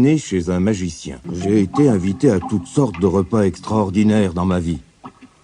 dîner chez un magicien. J'ai été invité à toutes sortes de repas extraordinaires dans ma vie.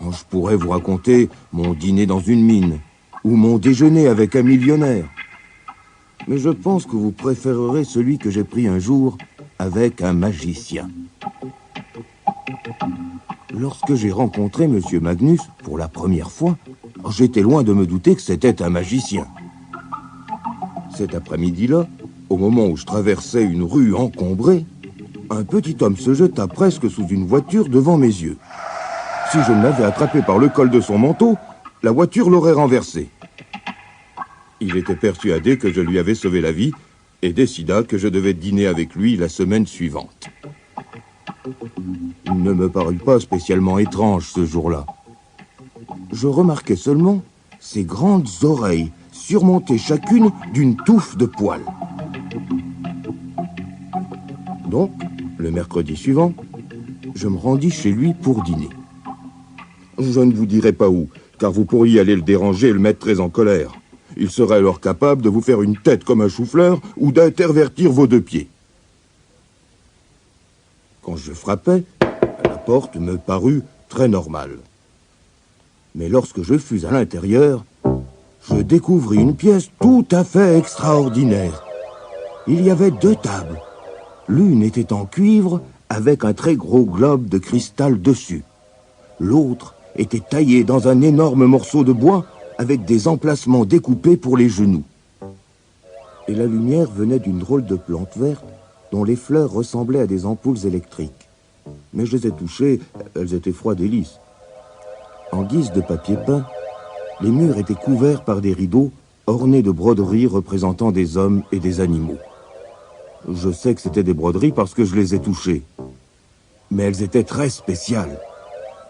Je pourrais vous raconter mon dîner dans une mine, ou mon déjeuner avec un millionnaire. Mais je pense que vous préférerez celui que j'ai pris un jour avec un magicien. Lorsque j'ai rencontré M. Magnus pour la première fois, j'étais loin de me douter que c'était un magicien. Cet après-midi-là, au moment où je traversais une rue encombrée, un petit homme se jeta presque sous une voiture devant mes yeux. Si je ne l'avais attrapé par le col de son manteau, la voiture l'aurait renversé. Il était persuadé que je lui avais sauvé la vie et décida que je devais dîner avec lui la semaine suivante. Il ne me parut pas spécialement étrange ce jour-là. Je remarquai seulement ses grandes oreilles, surmontées chacune d'une touffe de poils. Donc, le mercredi suivant, je me rendis chez lui pour dîner. Je ne vous dirai pas où, car vous pourriez aller le déranger et le mettre très en colère. Il serait alors capable de vous faire une tête comme un chou-fleur ou d'intervertir vos deux pieds. Quand je frappais, la porte me parut très normale. Mais lorsque je fus à l'intérieur, je découvris une pièce tout à fait extraordinaire. Il y avait 2 tables. L'une était en cuivre avec un très gros globe de cristal dessus. L'autre était taillée dans un énorme morceau de bois avec des emplacements découpés pour les genoux. Et la lumière venait d'une drôle de plante verte dont les fleurs ressemblaient à des ampoules électriques. Mais je les ai touchées, elles étaient froides et lisses. En guise de papier peint, les murs étaient couverts par des rideaux ornés de broderies représentant des hommes et des animaux. Je sais que c'était des broderies parce que je les ai touchées. Mais elles étaient très spéciales,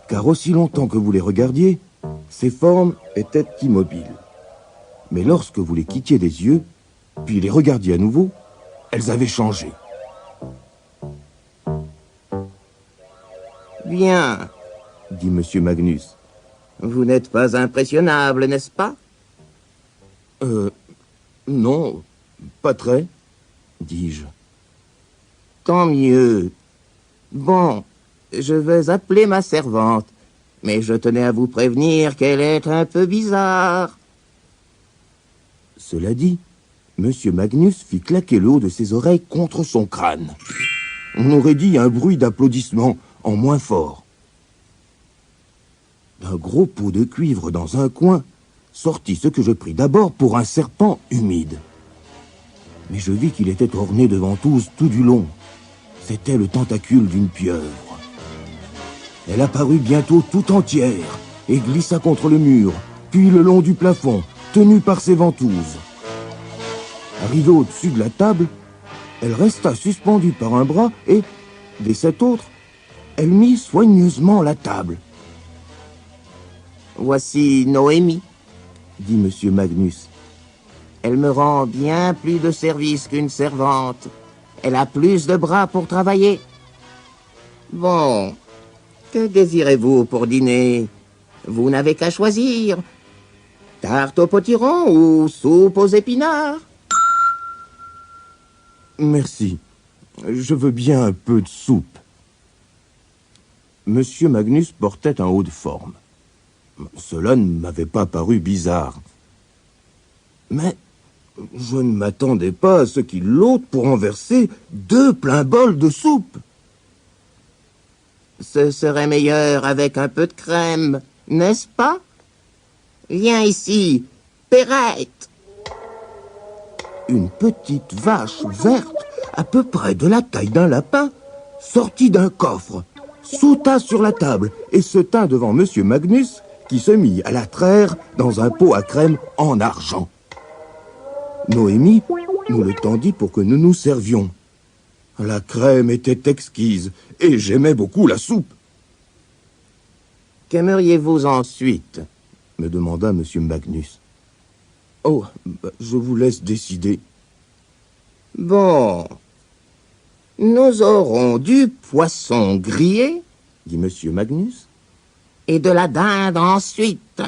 car aussi longtemps que vous les regardiez, ces formes étaient immobiles. Mais lorsque vous les quittiez des yeux, puis les regardiez à nouveau, elles avaient changé. Bien, dit M. Magnus. Vous n'êtes pas impressionnable, n'est-ce pas? Non, pas très, dis-je. Tant mieux. Bon, je vais appeler ma servante, mais je tenais à vous prévenir qu'elle est un peu bizarre. Cela dit, M. Magnus fit claquer le haut de ses oreilles contre son crâne. On aurait dit un bruit d'applaudissement en moins fort. D'un gros pot de cuivre dans un coin, sortit ce que je pris d'abord pour un serpent humide. Mais je vis qu'il était orné de ventouses tout du long. C'était le tentacule d'une pieuvre. Elle apparut bientôt tout entière et glissa contre le mur, puis le long du plafond, tenue par ses ventouses. Arrivée au-dessus de la table, elle resta suspendue par un bras et, des 7 autres, elle mit soigneusement la table. « Voici Noémie, » dit M. Magnus. « Elle me rend bien plus de service qu'une servante. Elle a plus de bras pour travailler. Bon, que désirez-vous pour dîner? Vous n'avez qu'à choisir. Tarte au potiron ou soupe aux épinards? » Merci. Je veux bien un peu de soupe. M. Magnus portait un haut de forme. Cela ne m'avait pas paru bizarre. Mais je ne m'attendais pas à ce qu'il l'ôte pour en verser 2 pleins bols de soupe. Ce serait meilleur avec un peu de crème, n'est-ce pas? Viens ici, Perrette. Une petite vache verte, à peu près de la taille d'un lapin, sortit d'un coffre, sauta sur la table et se tint devant M. Magnus, qui se mit à la traire dans un pot à crème en argent. Noémie nous le tendit pour que nous nous servions. La crème était exquise et j'aimais beaucoup la soupe. « Qu'aimeriez-vous ensuite ?» me demanda M. Magnus. « Oh, je vous laisse décider. » « Bon, nous aurons du poisson grillé, » dit M. Magnus. « et de la dinde ensuite.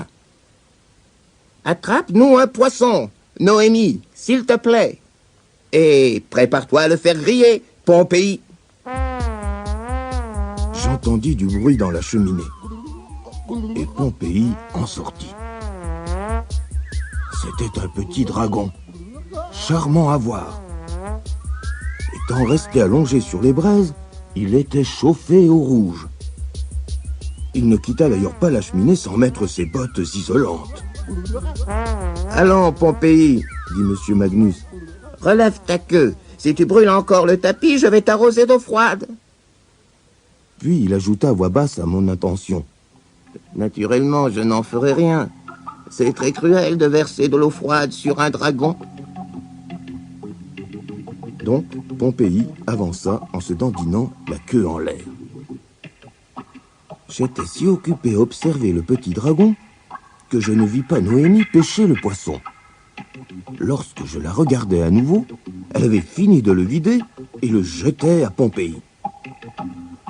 Attrape-nous un poisson, Noémie, s'il te plaît. Et prépare-toi à le faire griller, Pompéi. J'entendis du bruit dans la cheminée. Et Pompéi en sortit. C'était un petit dragon, charmant à voir. Étant resté allongé sur les braises, il était chauffé au rouge. Il ne quitta d'ailleurs pas la cheminée sans mettre ses bottes isolantes. Allons, Pompéi, Dit Monsieur Magnus. relève ta queue. Si tu brûles encore le tapis, je vais t'arroser d'eau froide. Puis il ajouta à voix basse à mon intention. Naturellement, je n'en ferai rien. C'est très cruel de verser de l'eau froide sur un dragon. Donc Pompéi avança en se dandinant la queue en l'air. J'étais si occupé à observer le petit dragon que je ne vis pas Noémie pêcher le poisson. Lorsque je la regardai à nouveau, elle avait fini de le vider et le jetait à Pompéi.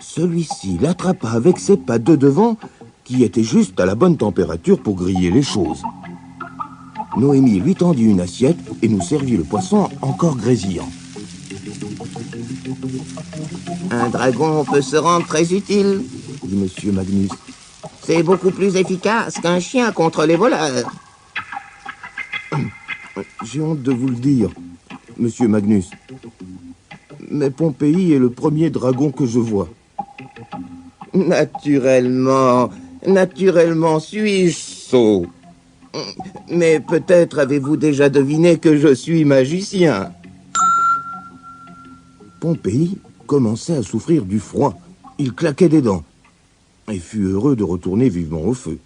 Celui-ci l'attrapa avec ses pattes de devant, qui étaient juste à la bonne température pour griller les choses. Noémie lui tendit une assiette et nous servit le poisson encore grésillant. Un dragon peut se rendre très utile. Dit Monsieur Magnus. C'est beaucoup plus efficace qu'un chien contre les voleurs. J'ai honte de vous le dire, Monsieur Magnus, mais Pompéi est le premier dragon que je vois. Naturellement, suis-je sot. Mais peut-être avez-vous déjà deviné que je suis magicien. Pompéi commençait à souffrir du froid. Il claquait des dents et fut heureux de retourner vivement au feu.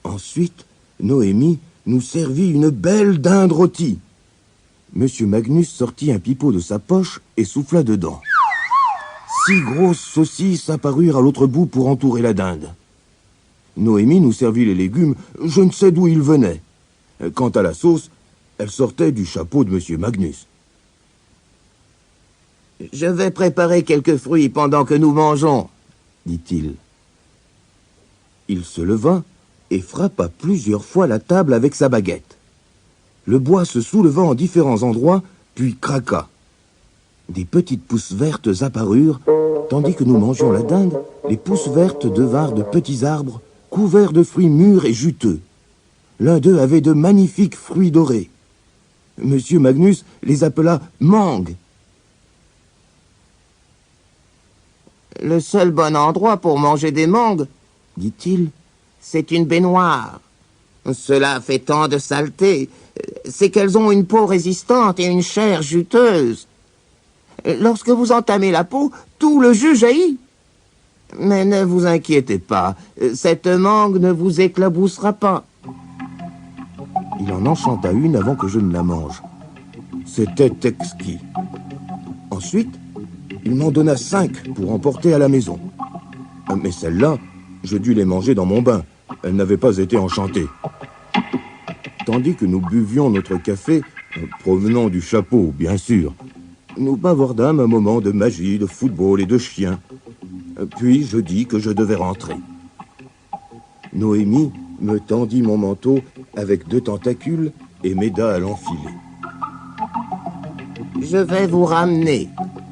Ensuite, Noémie nous servit une belle dinde rôtie. Monsieur Magnus sortit un pipeau de sa poche et souffla dedans. 6 grosses saucisses apparurent à l'autre bout pour entourer la dinde. Noémie nous servit les légumes, je ne sais d'où ils venaient. Quant à la sauce, elle sortait du chapeau de Monsieur Magnus. Je vais préparer quelques fruits pendant que nous mangeons, dit-il. Il se leva et frappa plusieurs fois la table avec sa baguette. Le bois se souleva en différents endroits, puis craqua. Des petites pousses vertes apparurent, tandis que nous mangions la dinde, les pousses vertes devinrent de petits arbres, couverts de fruits mûrs et juteux. L'un d'eux avait de magnifiques fruits dorés. Monsieur Magnus les appela mangues. Le seul bon endroit pour manger des mangues, dit-il, c'est une baignoire. Cela fait tant de saleté. C'est qu'elles ont une peau résistante et une chair juteuse. Lorsque vous entamez la peau, tout le jus jaillit. Mais ne vous inquiétez pas, cette mangue ne vous éclaboussera pas. Il en enchanta une avant que je ne la mange. C'était exquis. Ensuite, il m'en donna 5 pour emporter à la maison. Mais celles-là, je dus les manger dans mon bain. Elles n'avaient pas été enchantées. Tandis que nous buvions notre café, provenant du chapeau, bien sûr, nous bavardâmes un moment de magie, de football et de chiens. Puis je dis que je devais rentrer. Noémie me tendit mon manteau avec 2 tentacules et m'aida à l'enfiler. Je vais vous ramener,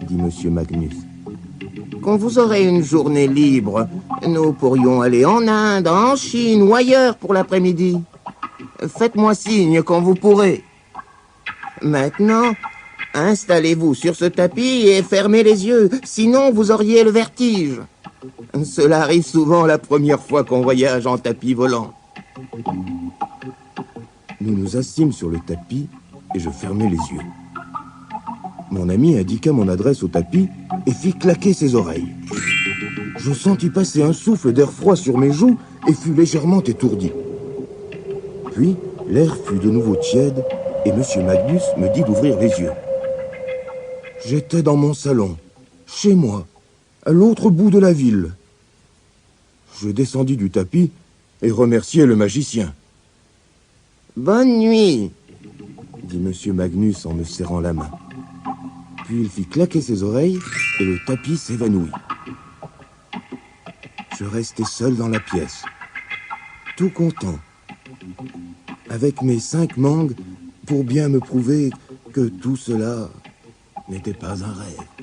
dit Monsieur Magnus. Quand vous aurez une journée libre, nous pourrions aller en Inde, en Chine ou ailleurs pour l'après-midi. Faites-moi signe quand vous pourrez. Maintenant, installez-vous sur ce tapis et fermez les yeux, sinon vous auriez le vertige. Cela arrive souvent la première fois qu'on voyage en tapis volant. Nous nous assîmes sur le tapis et je fermai les yeux. Mon ami indiqua mon adresse au tapis et fit claquer ses oreilles. Je sentis passer un souffle d'air froid sur mes joues et fus légèrement étourdi. Puis, l'air fut de nouveau tiède et Monsieur Magnus me dit d'ouvrir les yeux. J'étais dans mon salon, chez moi, à l'autre bout de la ville. Je descendis du tapis et remerciai le magicien. Bonne nuit, dit Monsieur Magnus en me serrant la main. Puis il fit claquer ses oreilles et le tapis s'évanouit. Je restai seul dans la pièce, tout content, avec mes 5 mangues pour bien me prouver que tout cela n'était pas un rêve.